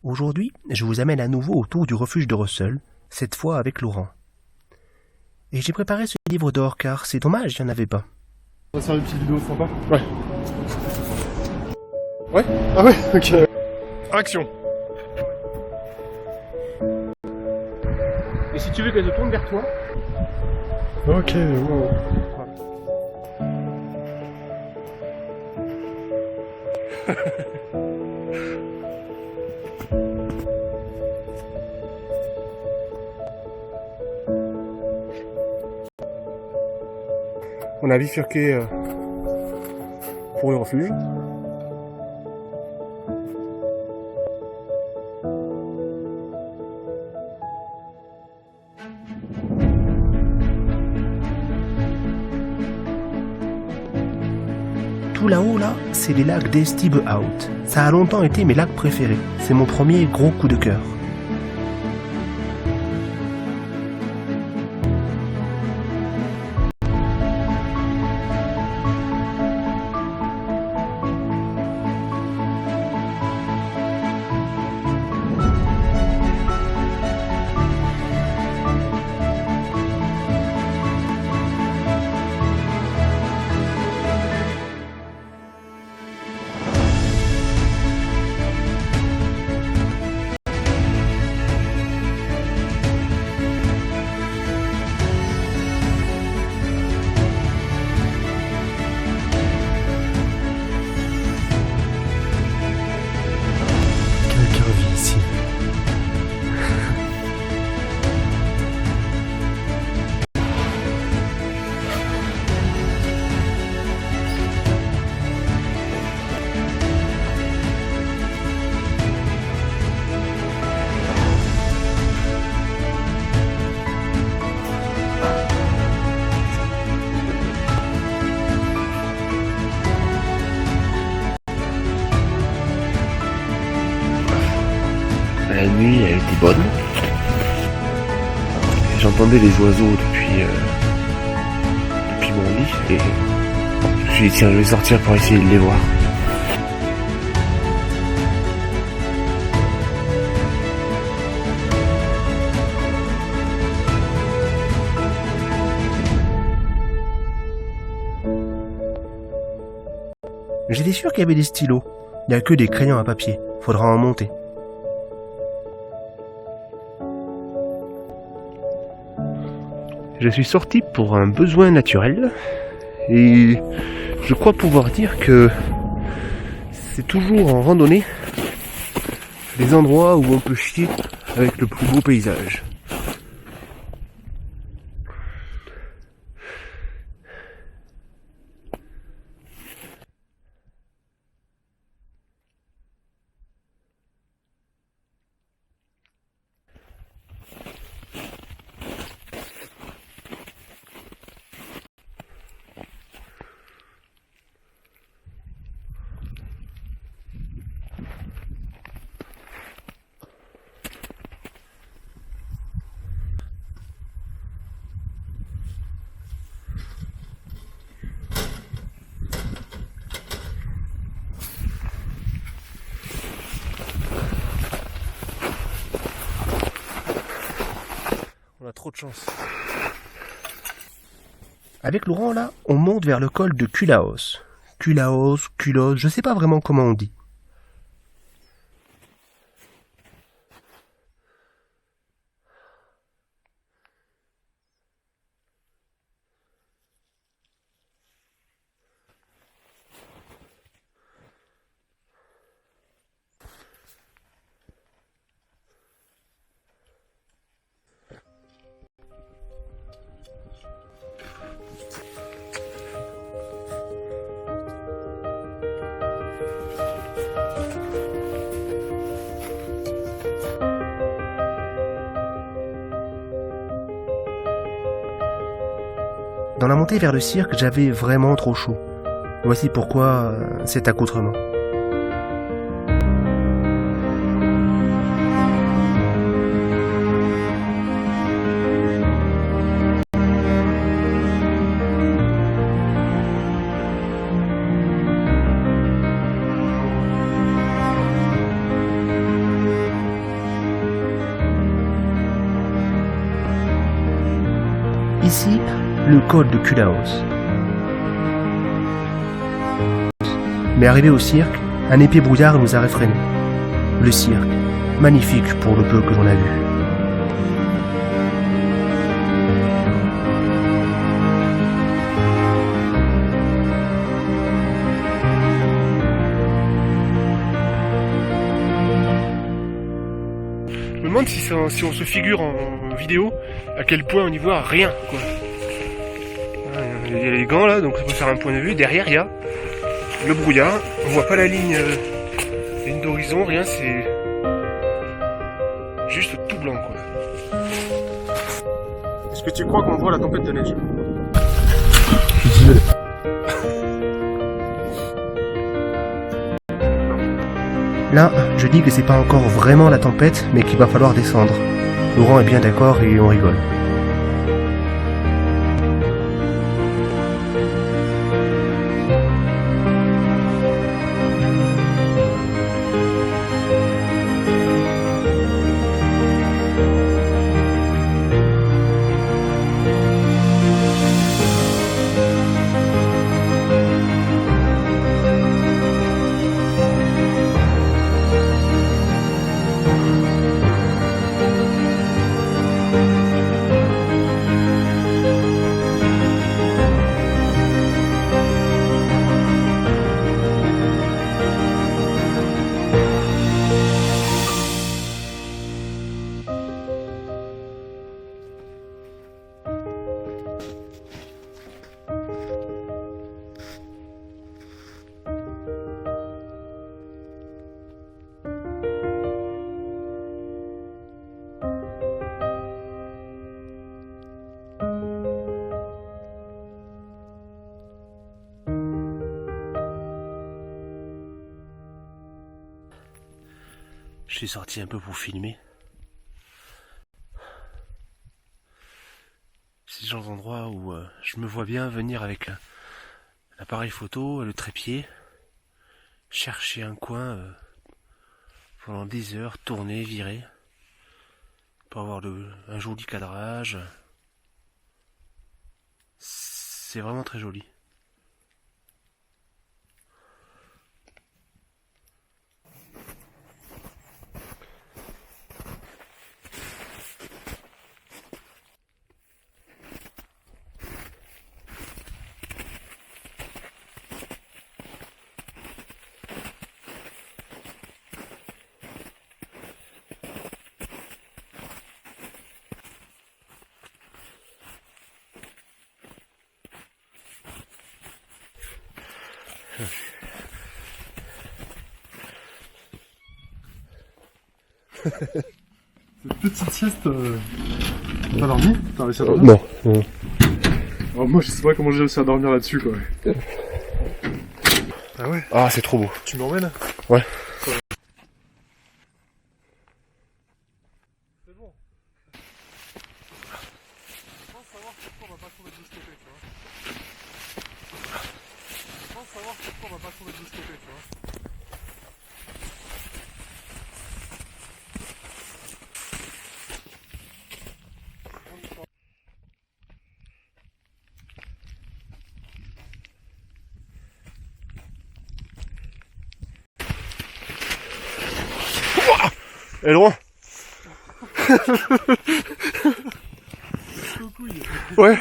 Aujourd'hui, je vous amène à nouveau autour du refuge de Russell, cette fois avec Laurent. Et j'ai préparé ce livre d'or car c'est dommage, il n'y en avait pas. On va se faire une petite vidéo sympa. Ouais. Ouais. Ah ouais, ok. Action. Et si tu veux qu'elle se tourne vers toi. Ok, wow. On a bifurqué pour le refuge. Tout là-haut, là, c'est les lacs d'Estibe Out. Ça a longtemps été mes lacs préférés. C'est mon premier gros coup de cœur. Quelqu'un vit ici. La nuit, elle était bonne. J'entendais les oiseaux depuis mon lit et je me suis dit tiens, je vais sortir pour essayer de les voir. J'étais sûr qu'il y avait des stylos. Il n'y a que des crayons à papier. Faudra en monter. Je suis sorti pour un besoin naturel et je crois pouvoir dire que c'est toujours en randonnée des endroits où on peut chier avec le plus beau paysage. On a trop de chance. Avec Laurent, là, on monte vers le col de Culaos. Culaos, Culos, je sais pas vraiment comment on dit. Dans la montée vers le cirque, j'avais vraiment trop chaud. Voici pourquoi cet accoutrement. le col de Culaos. Mais arrivé au cirque, un épais brouillard nous a réfrénés. Le cirque, magnifique pour le peu que l'on a vu. Je me demande si on se figure en vidéo à quel point on n'y voit rien, quoi. Il y a les gants là, donc ça peut faire un point de vue. Derrière, il y a le brouillard. On voit pas la ligne d'horizon, rien, c'est juste tout blanc, quoi. Est-ce que tu crois qu'on voit la tempête de neige? Là, je dis que c'est pas encore vraiment la tempête, mais qu'il va falloir descendre. Laurent est bien d'accord et on rigole. Je suis sorti un peu pour filmer. C'est le genre d'endroit où je me vois bien venir avec l'appareil photo et le trépied, chercher un coin pendant des heures, tourner, virer, pour avoir un joli cadrage. C'est vraiment très joli. Cette petite sieste, t'as dormi? T'as réussi à dormir? Non. Alors moi je sais pas comment j'ai réussi à dormir là-dessus quoi. Ah ouais? Ah, c'est trop beau. Tu m'emmènes? Ouais. C'est bon. Je pense savoir pourquoi on va pas trouver de bousqueté, tu vois. Je pense savoir pourquoi on va pas trouver de bousqueté, tu vois. Elle est loin. Ouais.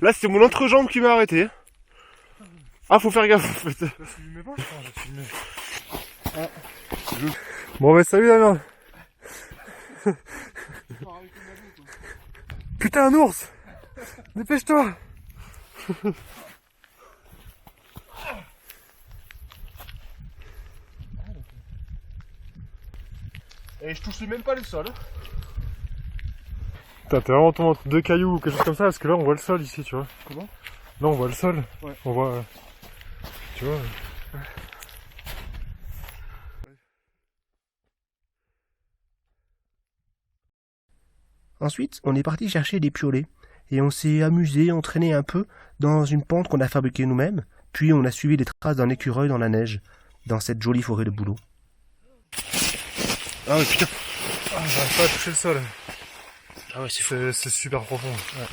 Là, c'était mon entrejambe qui m'a arrêté. Ah, faut faire gaffe, en fait. Bon bah salut Damien. Putain un ours. Dépêche-toi. Et je touche même pas le sol. Putain t'es vraiment tombé entre deux cailloux ou quelque chose comme ça parce que là on voit le sol ici tu vois. Comment? Là on voit le sol. Ouais. On voit... tu vois. Ensuite, on est parti chercher des piolets et on s'est amusé, entraîné un peu dans une pente qu'on a fabriquée nous-mêmes, puis on a suivi les traces d'un écureuil dans la neige, dans cette jolie forêt de bouleaux. Ah ouais, putain. Ah, j'arrive pas à toucher le sol. Ah ouais, c'est super profond. Ouais.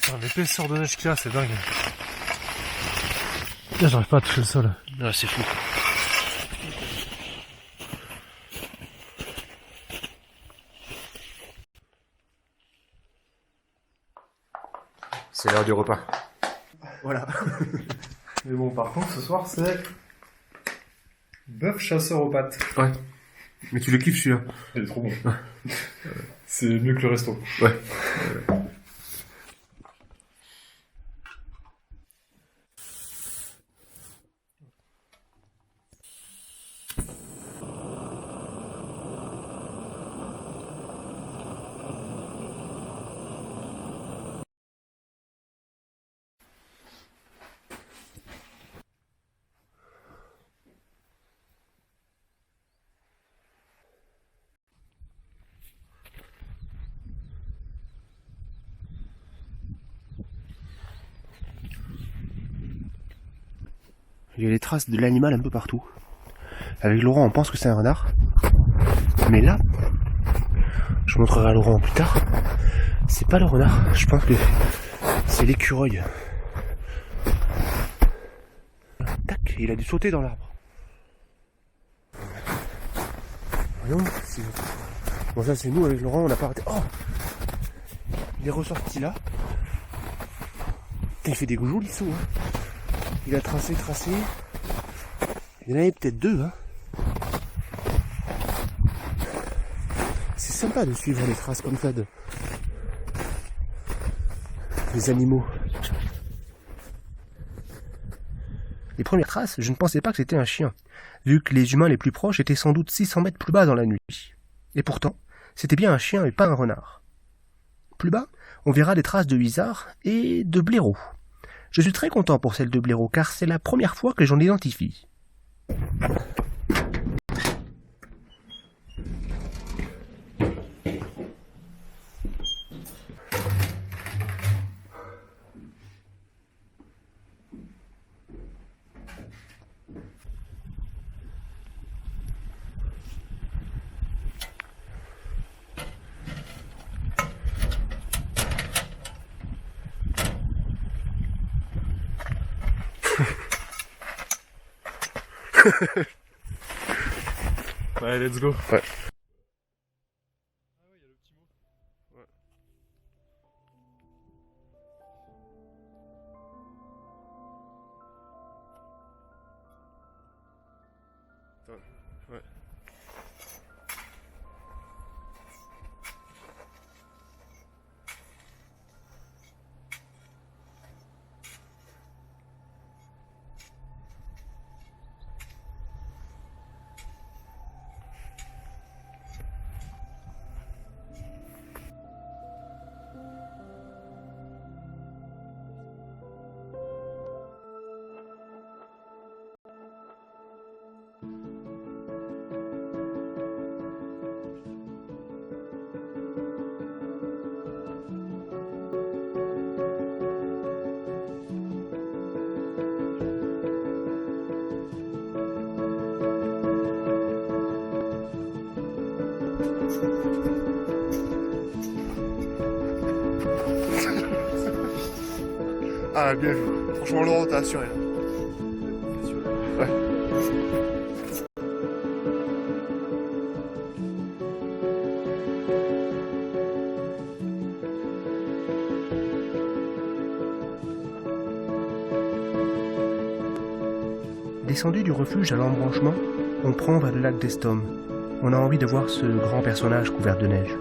Putain, l'épaisseur de neige qu'il y a, c'est dingue. Là, j'arrive pas à toucher le sol. Ouais, c'est fou. C'est l'heure du repas. Voilà. Mais bon, par contre, ce soir, c'est bœuf chasseur aux pâtes. Ouais. Mais tu le kiffes celui-là. Il est trop bon. C'est mieux que le resto. Ouais. Il y a les traces de l'animal un peu partout. Avec Laurent, on pense que c'est un renard. Mais là, je montrerai à Laurent plus tard, c'est pas le renard. Je pense que c'est l'écureuil. Tac, il a dû sauter dans l'arbre. Voyons, bon ça c'est nous avec Laurent, on n'a pas arrêté. Oh, il est ressorti là. Putain, il fait des jolis sauts, hein. Il a tracé. Il y en avait peut-être deux, hein. C'est sympa de suivre les traces comme ça des animaux. Les premières traces, je ne pensais pas que c'était un chien, vu que les humains les plus proches étaient sans doute 600 mètres plus bas dans la nuit. Et pourtant, c'était bien un chien et pas un renard. Plus bas, on verra des traces de huizard et de blaireau. Je suis très content pour celle de blaireau, car c'est la première fois que j'en identifie. Ouais, let's go. Ouais. Ouais. Ah, bien joué. Franchement, Laurent, t'as assuré là. Ouais. Descendu du refuge à l'embranchement, on prend vers le lac d'Estom. On a envie de voir ce grand personnage couvert de neige.